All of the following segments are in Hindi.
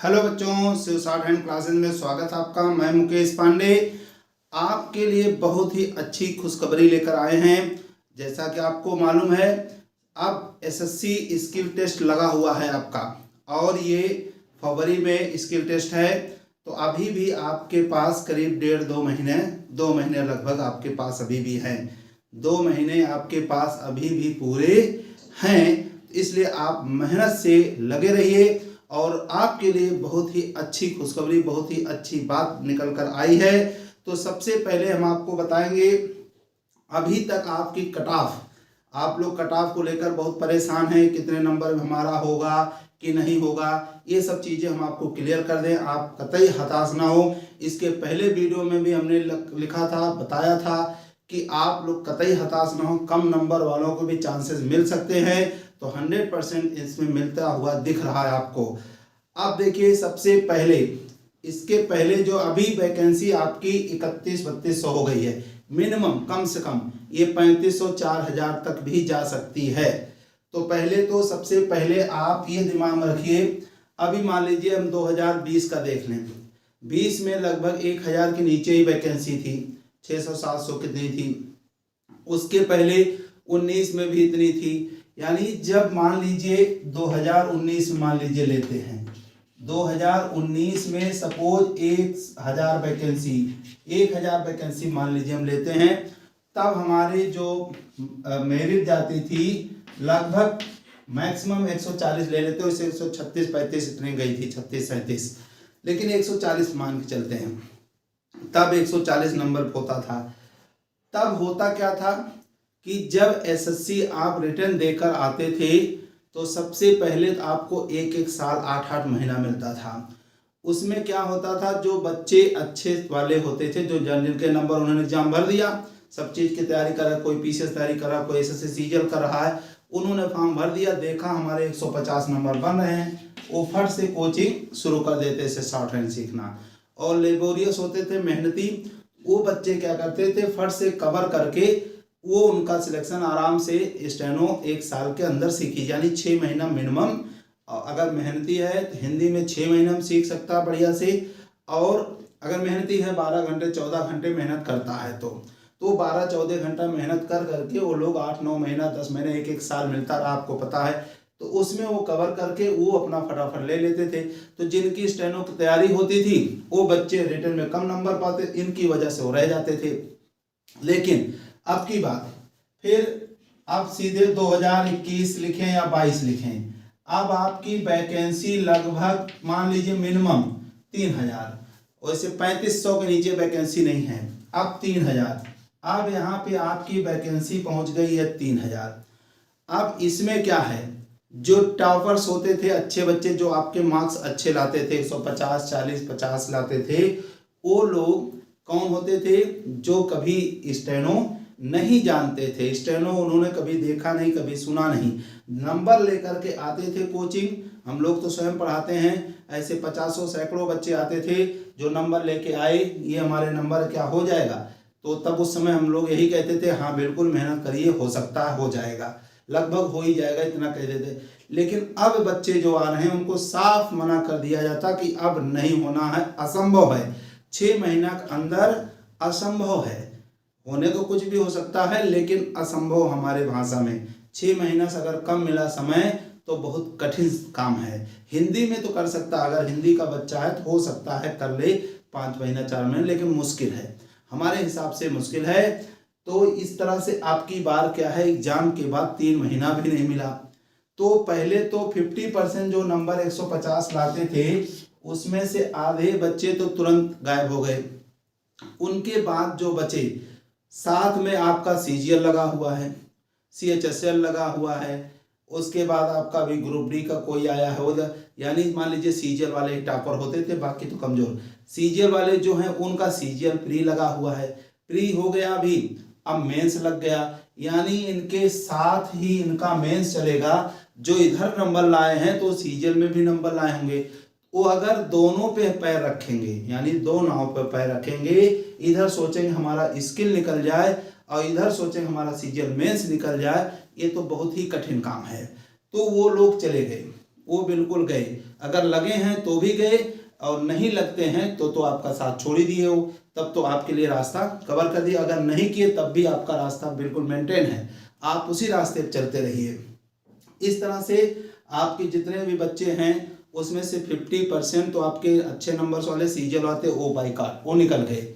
हेलो बच्चों, शिव शॉर्ट हैंड क्लासेस में स्वागत है आपका। मैं मुकेश पांडे आपके लिए बहुत ही अच्छी खुशखबरी लेकर आए हैं। जैसा कि आपको मालूम है, अब एसएससी स्किल टेस्ट लगा हुआ है आपका, और ये फरवरी में स्किल टेस्ट है। तो अभी भी आपके पास करीब 2 महीने लगभग आपके पास अभी भी हैं। 2 महीने आपके पास अभी भी पूरे हैं, इसलिए आप मेहनत से लगे रहिए। और आपके लिए बहुत ही अच्छी खुशखबरी, बहुत ही अच्छी बात निकल कर आई है। तो सबसे पहले हम आपको बताएंगे, अभी तक आपकी कट ऑफ, आप लोग कट ऑफ को लेकर बहुत परेशान हैं, कितने नंबर हमारा होगा कि नहीं होगा। ये सब चीज़ें हम आपको क्लियर कर दें, आप कतई हताश ना हो। इसके पहले वीडियो में भी हमने लिखा था, बताया था कि आप लोग कतई हताश ना हो, कम नंबर वालों को भी चांसेस मिल सकते हैं। तो 100% इसमें मिलता हुआ दिख रहा है आपको। अब देखिए, सबसे पहले इसके पहले जो अभी वैकेंसी आपकी 3100-3200 हो गई है मिनिमम, कम से कम ये 3500-4000 तक भी जा सकती है। तो पहले तो सबसे पहले आप ये दिमाग में रखिए, अभी मान लीजिए हम 2020 का देख लें, 20 में लगभग 1000 के नीचे ही वैकेंसी थी, 600-700 कितनी थी। उसके पहले 19 में भी इतनी थी। यानी जब मान लीजिए 2019 में मान लीजिए लेते हैं, 2019 में सपोज 1000 वैकेंसी मान लीजिए हम लेते हैं, तब हमारे जो मेरिट जाती थी लगभग मैक्सिमम 140 ले लेते हो, इसे 136-35 इतने गई थी, 36-37, लेकिन 140 मान के चलते हैं। तब 140 नंबर होता था। तब होता क्या था कि जब एसएससी आप रिटर्न देकर आते थे तो सबसे पहले तो आपको एक साल 8 महीना मिलता था। उसमें क्या होता था, जो बच्चे अच्छे वाले होते थे, जो जिनके नंबर उन्होंने एग्जाम भर दिया, सब चीज़ की तैयारी करा, कोई पीसीएस तैयारी करा, कोई एसएससी सीजीएल कर रहा है, उन्होंने फॉर्म भर दिया, देखा हमारे 150 नंबर बन रहे हैं, वो फट से कोचिंग शुरू कर देते थे शॉर्ट हैंड सीखना। और लेबोरियस होते थे, मेहनती, वो बच्चे क्या करते थे, फट से कवर करके वो उनका सिलेक्शन आराम से स्टेनो 1 साल के अंदर सीखी, यानी 6 महीना मिनिमम। अगर मेहनती है तो हिंदी में 6 महीना में सीख सकता है बढ़िया से। और अगर मेहनती है 12 घंटे 14 घंटे मेहनत करता है तो 12-14 घंटा मेहनत कर करके वो लोग 8-9 महीना 10 महीने 1 साल मिलता रहा, आपको पता है। तो उसमें वो कवर करके वो अपना फटाफट ले लेते थे। तो जिनकी स्टेनो की तैयारी होती थी वो बच्चे रिटर्न में कम नंबर पाते, इनकी वजह से वो रह जाते थे। लेकिन अब की बात, फिर आप सीधे 2021 लिखें या 22 लिखें, अब आपकी वैकेंसी लगभग मान लीजिए मिनिमम 3000, वैसे 3500 के नीचे वैकेंसी नहीं है, अब 3000। अब यहाँ पे आपकी वैकेंसी पहुँच गई है 3000। अब इसमें क्या है, जो टॉपर्स होते थे, अच्छे बच्चे जो आपके मार्क्स अच्छे लाते थे, 150, 40, 50 लाते थे, वो लोग कौन होते थे, जो कभी स्टेनो नहीं जानते थे, स्टेनो उन्होंने कभी देखा नहीं, कभी सुना नहीं, नंबर लेकर के आते थे कोचिंग। हम लोग तो स्वयं पढ़ाते हैं, ऐसे 50 सैकड़ों बच्चे आते थे जो नंबर लेके आए, ये हमारे नंबर क्या हो जाएगा। तो तब उस समय हम लोग यही कहते थे, हाँ बिल्कुल मेहनत करिए, हो सकता है हो जाएगा, लगभग हो ही जाएगा, इतना कह देते। लेकिन अब बच्चे जो आ रहे हैं उनको साफ मना कर दिया जाता कि अब नहीं होना है, असंभव है, 6 महीना के अंदर असंभव है। होने को कुछ भी हो सकता है, लेकिन असंभव हमारे भाषा में 6 महीना से अगर कम मिला समय तो बहुत कठिन काम है। हिंदी में तो कर सकता है, अगर हिंदी का बच्चा है तो हो सकता है कर ले 5 महीना 4 महीने, लेकिन मुश्किल है, हमारे हिसाब से मुश्किल है। तो इस तरह से आपकी बार क्या है, एग्जाम के बाद 3 महीना भी नहीं मिला। तो पहले तो 50% जो नंबर 150 लाते थे उसमें से आधे बच्चे तो तुरंत गायब हो गए। उनके बाद जो बचे, साथ में आपका सीजीएल लगा हुआ है, सीएचएसएल लगा हुआ है, उसके बाद आपका भी ग्रुप डी का कोई आया है, यानी मान लीजिए सीजीएल वाले ही टॉपर होते थे, बाकी तो कमजोर। सीजीएल वाले जो हैं उनका सीजीएल प्री लगा हुआ है, प्री हो गया अभी, अब मेंस लग गया, यानी इनके साथ ही इनका मेंस चलेगा। जो इधर नंबर लाए हैं तो सीजीएल में भी नंबर लाए होंगे, वो अगर दोनों पे पैर रखेंगे, यानी दो नाव पे पैर रखेंगे, इधर सोचेंगे हमारा स्किल निकल जाए और इधर सोचेंगे हमारा सीजीएल मेंस निकल जाए, ये तो बहुत ही कठिन काम है। तो वो लोग चले गए, वो बिल्कुल गए। अगर लगे हैं तो भी गए और नहीं लगते हैं तो आपका साथ छोड़ ही दिए हो, तब तो आपके लिए रास्ता कवर कर दिया। अगर नहीं किए तब भी आपका रास्ता बिल्कुल मेंटेन है, आप उसी रास्ते पर चलते रहिए। इस तरह से आपके जितने भी बच्चे हैं उसमें से 50% तो आपके अच्छे नंबर्स वाले सीजल आते ओ बाई कार्ड वो निकल गए।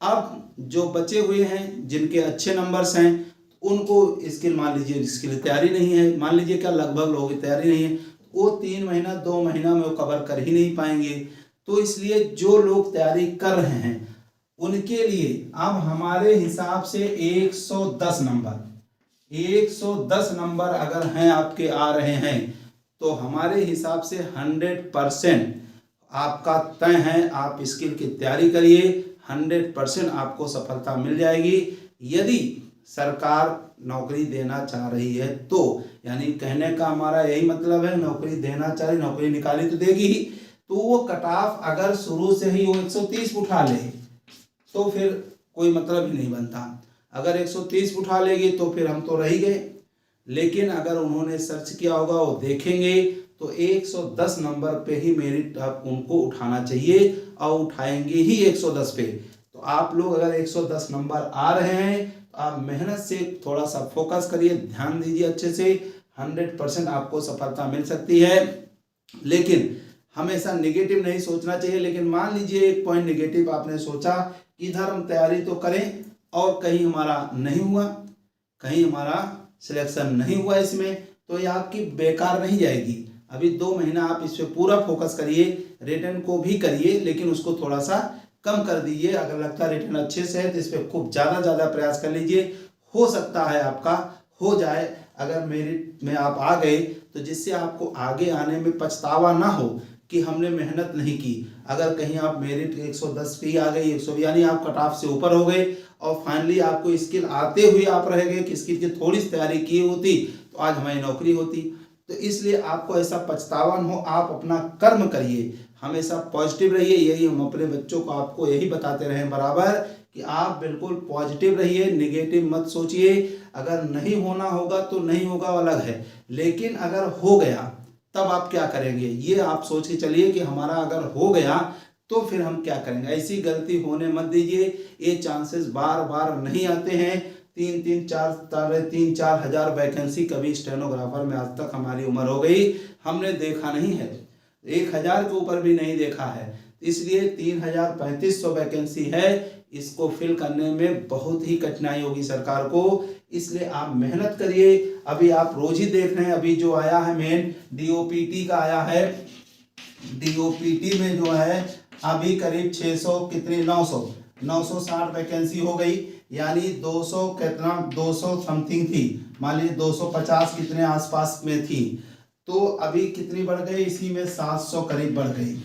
अब जो बचे हुए हैं जिनके अच्छे नंबर्स हैं उनको स्किल, मान लीजिए स्किल तैयारी नहीं है, मान लीजिए क्या लगभग लोगों की तैयारी नहीं है, वो 3 महीना 2 महीना में वो कवर कर ही नहीं पाएंगे। तो इसलिए जो लोग तैयारी कर रहे हैं उनके लिए अब हमारे हिसाब से 110 नंबर अगर हैं आपके आ रहे हैं तो हमारे हिसाब से 100% आपका तय है। आप स्किल की तैयारी करिए, 100% आपको सफलता मिल जाएगी। यदि सरकार नौकरी देना चाह रही है तो, यानी कहने का हमारा यही मतलब है, नौकरी देना चाह रही, नौकरी निकाली तो देगी ही। तो वो कट ऑफ अगर शुरू से ही वो 130 उठा ले तो फिर कोई मतलब ही नहीं बनता। अगर 130 उठा लेगी तो फिर हम तो रह ही गए। लेकिन अगर उन्होंने सर्च किया होगा, वो देखेंगे तो 110 नंबर पे ही मेरिट आप उनको उठाना चाहिए और उठाएंगे ही 110 पे। तो आप लोग अगर 110 नंबर आ रहे हैं तो आप मेहनत से थोड़ा सा फोकस करिए, ध्यान दीजिए अच्छे से, 100% आपको सफलता मिल सकती है। लेकिन हमेशा नेगेटिव नहीं सोचना चाहिए। लेकिन मान लीजिए एक पॉइंट नेगेटिव आपने सोचा, इधर हम तैयारी तो करें और कहीं हमारा नहीं हुआ, कहीं हमारा सिलेक्शन नहीं हुआ इसमें, तो ये आपकी बेकार नहीं जाएगी। अभी 2 महीना आप इस पर पूरा फोकस करिए, रिटर्न को भी करिए लेकिन उसको थोड़ा सा कम कर दीजिए। अगर लगता है रिटर्न अच्छे से है तो इस पर खूब ज़्यादा प्रयास कर लीजिए, हो सकता है आपका हो जाए। अगर मेरिट में आप आ गए तो जिससे आपको आगे आने में पछतावा ना हो कि हमने मेहनत नहीं की। अगर कहीं आप मेरिट 110 पे आ गए, 120 यानी आप कट ऑफ से ऊपर हो गए और फाइनली आपको स्किल आते हुए आप रह गए कि स्किल की थोड़ी सी तैयारी की होती तो आज हमारी नौकरी होती। तो इसलिए आपको ऐसा पछतावा न हो, आप अपना कर्म करिए, हमेशा पॉजिटिव रहिए। यही हम अपने बच्चों को आपको यही बताते रहें बराबर कि आप बिल्कुल पॉजिटिव रहिए, नेगेटिव मत सोचिए। अगर नहीं होना होगा तो नहीं होगा अलग है, लेकिन अगर हो गया तब आप क्या करेंगे ये आप सोच के चलिए कि हमारा अगर हो गया तो फिर हम क्या करेंगे। ऐसी गलती होने मत दीजिए, ये चांसेस बार नहीं आते हैं। 3-4 हज़ार वैकेंसी कभी स्टेनोग्राफर में आज तक हमारी उम्र हो गई हमने देखा नहीं है, 1000 के ऊपर भी नहीं देखा है। इसलिए 3350 वैकेंसी है, इसको फिल करने में बहुत ही कठिनाई होगी सरकार को। इसलिए आप मेहनत करिए। अभी आप रोज ही देख रहे हैं, अभी जो आया है मेन DOPT का आया है, DOPT में जो है अभी करीब 600 कितनी 960 वैकेंसी हो गई, यानी 200 कितना 200 समथिंग थी, मान लीजिए 250 कितने आसपास में थी, तो अभी कितनी बढ़ गई इसी में 700 करीब बढ़ गई,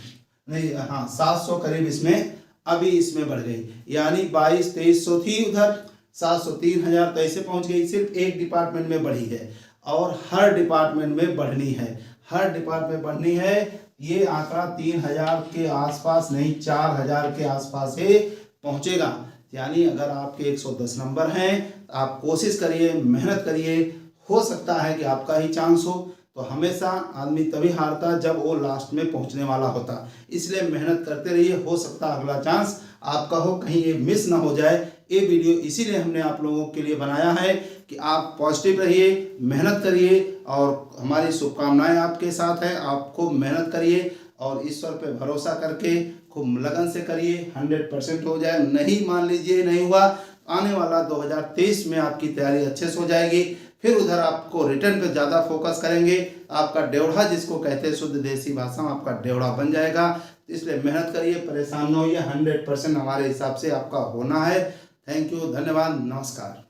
नहीं हाँ 700 करीब इसमें अभी इसमें बढ़ गई, यानी 2200-2300 थी उधर 700 3000 तो ऐसे पहुंच गई। सिर्फ एक डिपार्टमेंट में बढ़ी है और हर डिपार्टमेंट में बढ़नी है, हर डिपार्टमेंट बढ़नी है। ये आंकड़ा 3000 के आसपास नहीं 4000 के आसपास ही पहुंचेगा। यानी अगर आपके 110 नंबर हैं आप कोशिश करिए, मेहनत करिए, हो सकता है कि आपका ही चांस हो। तो हमेशा आदमी तभी हारता जब वो लास्ट में पहुंचने वाला होता। इसलिए मेहनत करते रहिए, हो सकता अगला चांस आपका हो, कहीं ये मिस ना हो जाए। ये वीडियो इसीलिए हमने आप लोगों के लिए बनाया है कि आप पॉजिटिव रहिए, मेहनत करिए और हमारी शुभकामनाएं आपके साथ है। आप खूब मेहनत करिए और ईश्वर पे भरोसा करके खूब लगन से करिए, 100% हो जाए। नहीं मान लीजिए नहीं हुआ, आने वाला 2023 में आपकी तैयारी अच्छे से हो जाएगी। फिर उधर आपको रिटर्न पे ज़्यादा फोकस करेंगे, आपका डेवढ़ा जिसको कहते हैं शुद्ध देसी भाषा में आपका डेवढ़ा बन जाएगा। इसलिए मेहनत करिए, परेशान न होइए, 100% हमारे हिसाब से आपका होना है। थैंक यू, धन्यवाद, नमस्कार।